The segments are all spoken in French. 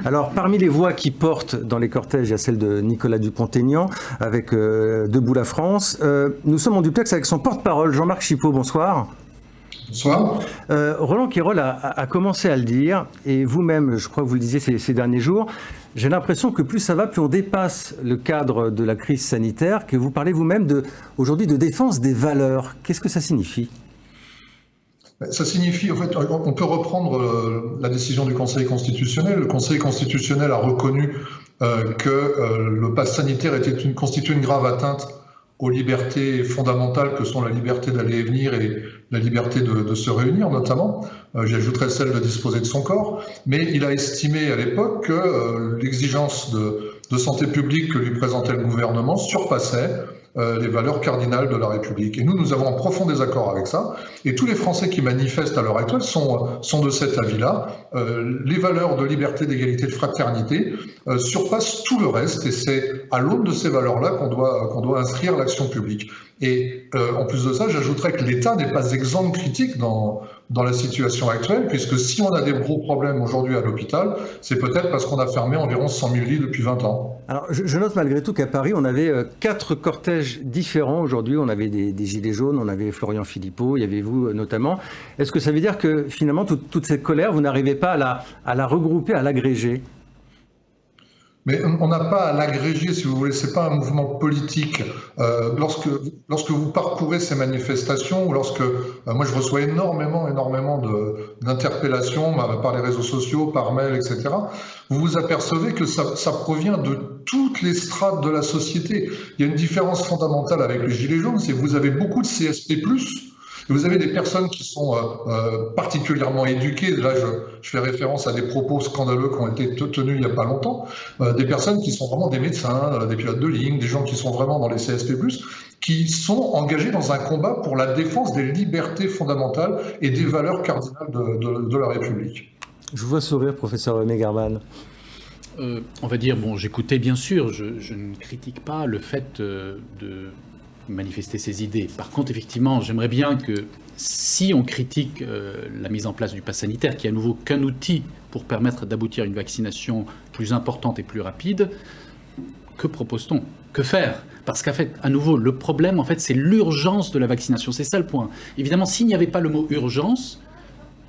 Alors, parmi les voix qui portent dans les cortèges, il y a celle de Nicolas Dupont-Aignan avec Debout la France. Nous sommes en duplex avec son porte-parole, Jean-Marc Chipot. Bonsoir. Bonsoir. Roland Quérol a commencé à le dire, et vous-même, je crois que vous le disiez ces derniers jours, j'ai l'impression que plus ça va, plus on dépasse le cadre de la crise sanitaire, que vous parlez vous-même aujourd'hui de défense des valeurs. Qu'est-ce que ça signifie ? Ça signifie, en fait, on peut reprendre la décision du Conseil constitutionnel. Le Conseil constitutionnel a reconnu que le pass sanitaire constituait une grave atteinte aux libertés fondamentales que sont la liberté d'aller et venir et la liberté de se réunir notamment. J'ajouterais celle de disposer de son corps. Mais il a estimé à l'époque que l'exigence de santé publique que lui présentait le gouvernement surpassait les valeurs cardinales de la République. Et nous avons un profond désaccord avec ça. Et tous les Français qui manifestent à l'heure actuelle sont de cet avis-là. Les valeurs de liberté, d'égalité, de fraternité surpassent tout le reste. Et c'est à l'aune de ces valeurs-là qu'on doit inscrire l'action publique. Et en plus de ça, j'ajouterais que l'État n'est pas exempt de critique dans la situation actuelle, puisque si on a des gros problèmes aujourd'hui à l'hôpital, c'est peut-être parce qu'on a fermé environ 100 000 lits depuis 20 ans. Alors, je note malgré tout qu'à Paris, on avait 4 cortèges différents aujourd'hui. On avait des Gilets jaunes, on avait Florian Philippot, il y avait vous notamment. Est-ce que ça veut dire que finalement, toute cette colère, vous n'arrivez pas à la regrouper, à l'agréger ? Mais on n'a pas à l'agréger, si vous voulez, c'est pas un mouvement politique. Lorsque vous parcourez ces manifestations, ou moi je reçois énormément d'interpellations par les réseaux sociaux, par mail, etc., vous vous apercevez que ça provient de toutes les strates de la société. Il y a une différence fondamentale avec les Gilets jaunes, c'est que vous avez beaucoup de CSP+, et vous avez des personnes qui sont particulièrement éduquées. Là, je fais référence à des propos scandaleux qui ont été tenus il n'y a pas longtemps. Des personnes qui sont vraiment des médecins, des pilotes de ligne, des gens qui sont vraiment dans les CSP+, qui sont engagés dans un combat pour la défense des libertés fondamentales et des valeurs cardinales de la République. Je vous vois sourire, professeur Megerman. On va dire, j'écoutais bien sûr, je ne critique pas le fait de manifester ses idées. Par contre, effectivement, j'aimerais bien que si on critique la mise en place du pass sanitaire, qui est à nouveau qu'un outil pour permettre d'aboutir à une vaccination plus importante et plus rapide, que propose-t-on ? Que faire ? Parce qu'en fait, à nouveau, le problème, en fait, c'est l'urgence de la vaccination. C'est ça le point. Évidemment, s'il n'y avait pas le mot urgence,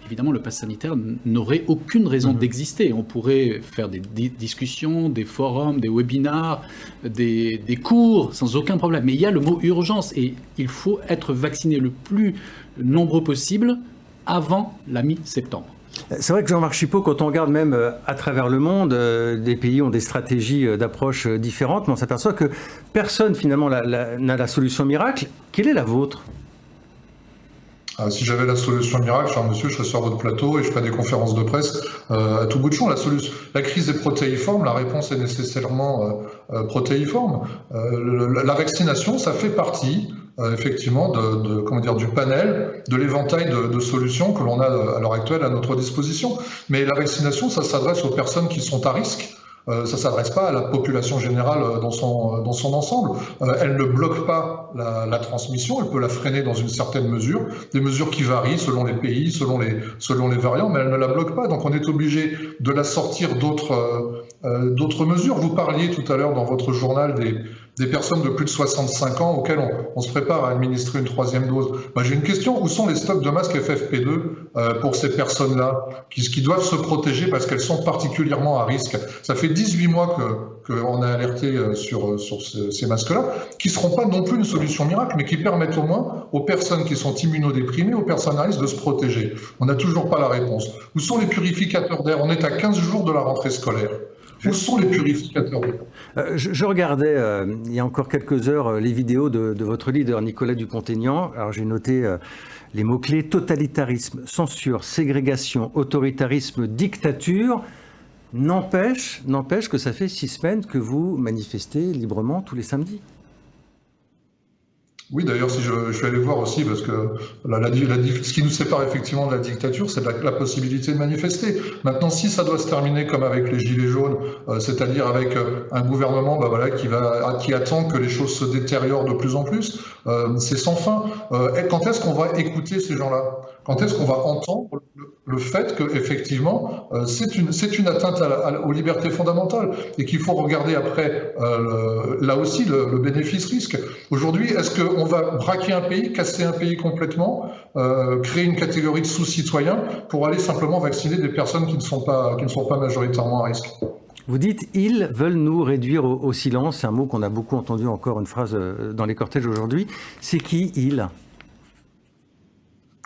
évidemment, le pass sanitaire n'aurait aucune raison d'exister. On pourrait faire des discussions, des forums, des webinars, des cours, sans aucun problème. Mais il y a le mot urgence et il faut être vacciné le plus nombreux possible avant la mi-septembre. C'est vrai que Jean-Marc Chipot, quand on regarde même à travers le monde, des pays ont des stratégies d'approche différentes, mais on s'aperçoit que personne finalement n'a la solution miracle. Quelle est la vôtre ? Si j'avais la solution miracle, cher monsieur, je serais sur votre plateau et je ferais des conférences de presse à tout bout de champ. La crise est protéiforme, la réponse est nécessairement protéiforme. La vaccination, ça fait partie effectivement du panel, de l'éventail de solutions que l'on a à l'heure actuelle à notre disposition. Mais la vaccination, ça s'adresse aux personnes qui sont à risque. Ça ne s'adresse pas à la population générale dans son ensemble. Elle ne bloque pas la transmission, elle peut la freiner dans une certaine mesure, des mesures qui varient selon les pays, selon les variants, mais elle ne la bloque pas. Donc on est obligé de la sortir d'autres mesures. Vous parliez tout à l'heure dans votre journal des personnes de plus de 65 ans auxquelles on se prépare à administrer une 3e dose. J'ai une question, où sont les stocks de masques FFP2 pour ces personnes-là qui doivent se protéger parce qu'elles sont particulièrement à risque? Ça fait 18 mois qu'on a alerté sur ces masques-là, qui ne seront pas non plus une solution miracle, mais qui permettent au moins aux personnes qui sont immunodéprimées, aux personnes à risque de se protéger. On n'a toujours pas la réponse. Où sont les purificateurs d'air? On est à 15 jours de la rentrée scolaire. Où sont les purificateurs d'air? Je regardais il y a encore quelques heures les vidéos de votre leader Nicolas Dupont-Aignan. Alors j'ai noté les mots-clés: totalitarisme, censure, ségrégation, autoritarisme, dictature. N'empêche que ça fait 6 semaines que vous manifestez librement tous les samedis. Oui, d'ailleurs, si je suis allé voir aussi, parce que ce qui nous sépare effectivement de la dictature, c'est la possibilité de manifester. Maintenant, si ça doit se terminer comme avec les Gilets jaunes, c'est-à-dire avec un gouvernement qui attend que les choses se détériorent de plus en plus, c'est sans fin. Quand est-ce qu'on va écouter ces gens-là? Quand est-ce qu'on va entendre le fait qu'effectivement, c'est une atteinte aux libertés fondamentales et qu'il faut regarder après, là aussi, le bénéfice-risque. Aujourd'hui, est-ce qu'on va braquer un pays, casser un pays complètement, créer une catégorie de sous-citoyens pour aller simplement vacciner des personnes qui ne sont pas majoritairement à risque? Vous dites « ils veulent nous réduire au silence », c'est un mot qu'on a beaucoup entendu, encore une phrase dans les cortèges aujourd'hui. C'est qui « ils » ?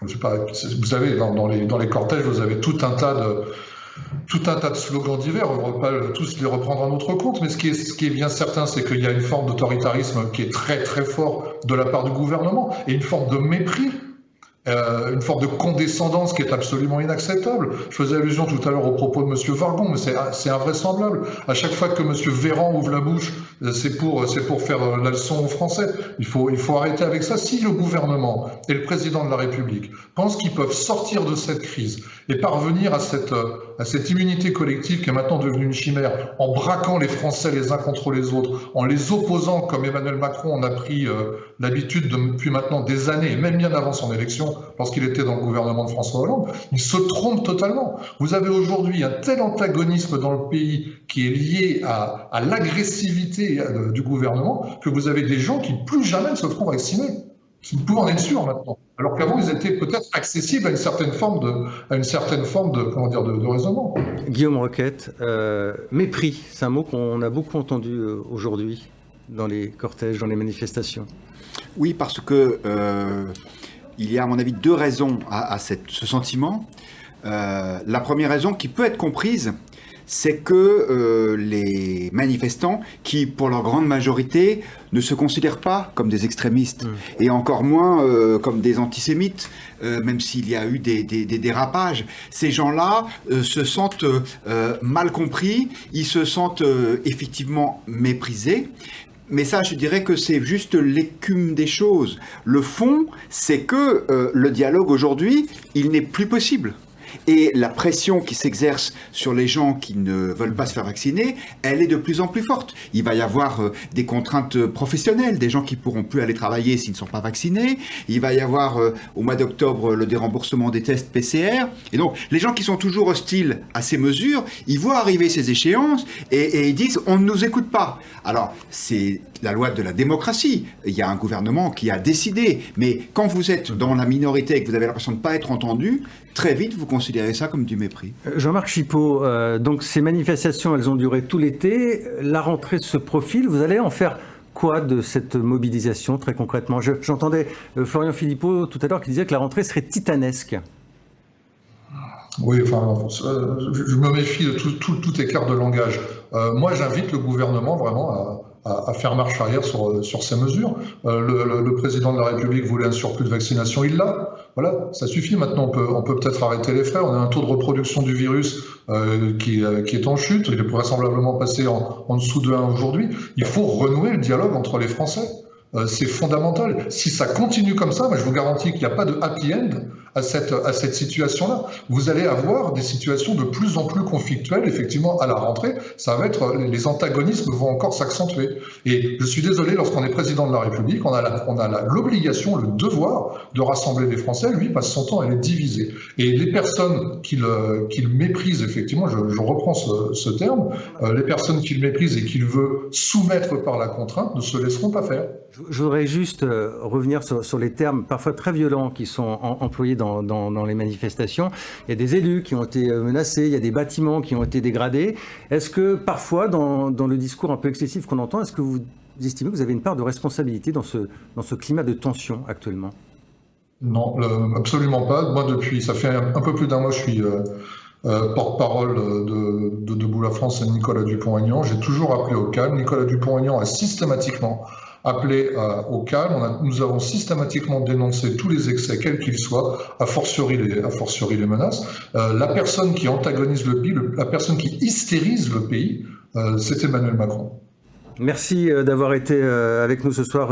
Je sais pas, vous savez, dans les cortèges, vous avez tout un tas de slogans divers. On ne va pas tous les reprendre à notre compte, mais ce qui est bien certain, c'est qu'il y a une forme d'autoritarisme qui est très très fort de la part du gouvernement et une forme de mépris. Une forme de condescendance qui est absolument inacceptable. Je faisais allusion tout à l'heure aux propos de M. Vargon, mais c'est invraisemblable. À chaque fois que M. Véran ouvre la bouche, c'est pour faire la leçon aux Français. Il faut arrêter avec ça. Si le gouvernement et le président de la République pensent qu'ils peuvent sortir de cette crise et parvenir à cette immunité collective qui est maintenant devenue une chimère, en braquant les Français les uns contre les autres, en les opposant, comme Emmanuel Macron en a pris l'habitude depuis maintenant des années, et même bien avant son élection, lorsqu'il était dans le gouvernement de François Hollande, il se trompe totalement. Vous avez aujourd'hui un tel antagonisme dans le pays qui est lié à l'agressivité du gouvernement que vous avez des gens qui plus jamais ne se feront vacciner. Vous pouvez en être sûr maintenant. Alors qu'avant, ils étaient peut-être accessibles à une certaine forme de raisonnement. Guillaume Roquette, mépris, c'est un mot qu'on a beaucoup entendu aujourd'hui dans les cortèges, dans les manifestations. Oui, parce que il y a, à mon avis, deux raisons à ce sentiment. La première raison, qui peut être comprise, c'est que les manifestants, qui pour leur grande majorité ne se considèrent pas comme des extrémistes, et encore moins comme des antisémites, même s'il y a eu des dérapages, ces gens-là se sentent mal compris, ils se sentent effectivement méprisés. Mais ça, je dirais que c'est juste l'écume des choses. Le fond, c'est que le dialogue aujourd'hui, il n'est plus possible. Et la pression qui s'exerce sur les gens qui ne veulent pas se faire vacciner, elle est de plus en plus forte. Il va y avoir des contraintes professionnelles, des gens qui ne pourront plus aller travailler s'ils ne sont pas vaccinés. Il va y avoir au mois d'octobre le déremboursement des tests PCR. Et donc, les gens qui sont toujours hostiles à ces mesures, ils voient arriver ces échéances et ils disent « on ne nous écoute pas ». Alors, c'est la loi de la démocratie. Il y a un gouvernement qui a décidé. Mais quand vous êtes dans la minorité et que vous avez l'impression de ne pas être entendu, très vite, vous considérez ça comme du mépris. Jean-Marc Chipot, donc ces manifestations, elles ont duré tout l'été. La rentrée se profile. Vous allez en faire quoi de cette mobilisation, très concrètement? J'entendais Florian Philippot tout à l'heure qui disait que la rentrée serait titanesque. Oui, enfin, je me méfie de tout écart de langage. Moi, j'invite le gouvernement vraiment à faire marche arrière sur ces mesures. Le président de la République voulait un surplus de vaccination, il l'a. Voilà, ça suffit maintenant, on peut peut-être arrêter les frais. On a un taux de reproduction du virus qui est en chute, il est vraisemblablement passé en dessous de 1 aujourd'hui. Il faut renouer le dialogue entre les Français. C'est fondamental. Si ça continue comme ça, moi je vous garantis qu'il n'y a pas de happy end à cette situation-là. Vous allez avoir des situations de plus en plus conflictuelles, effectivement, à la rentrée. Ça va être, les antagonismes vont encore s'accentuer. Et je suis désolé, lorsqu'on est président de la République, on a l'obligation, le devoir de rassembler les Français. Lui passe son temps à les diviser. Et les personnes qu'il méprise, effectivement, je reprends ce terme, les personnes qu'il méprise et qu'il veut soumettre par la contrainte ne se laisseront pas faire. Je voudrais juste revenir sur les termes parfois très violents qui sont employés dans les manifestations. Il y a des élus qui ont été menacés, il y a des bâtiments qui ont été dégradés. Est-ce que parfois, dans le discours un peu excessif qu'on entend, est-ce que vous estimez que vous avez une part de responsabilité dans ce climat de tension actuellement? Non, absolument pas. Moi, ça fait un peu plus d'un mois, je suis porte-parole de Debout la France et Nicolas Dupont-Aignan. J'ai toujours appelé au calme. Nicolas Dupont-Aignan a systématiquement appelé au calme. Nous avons systématiquement dénoncé tous les excès, quels qu'ils soient, a fortiori les menaces. La personne qui antagonise le pays, la personne qui hystérise le pays, c'est Emmanuel Macron. Merci d'avoir été avec nous ce soir.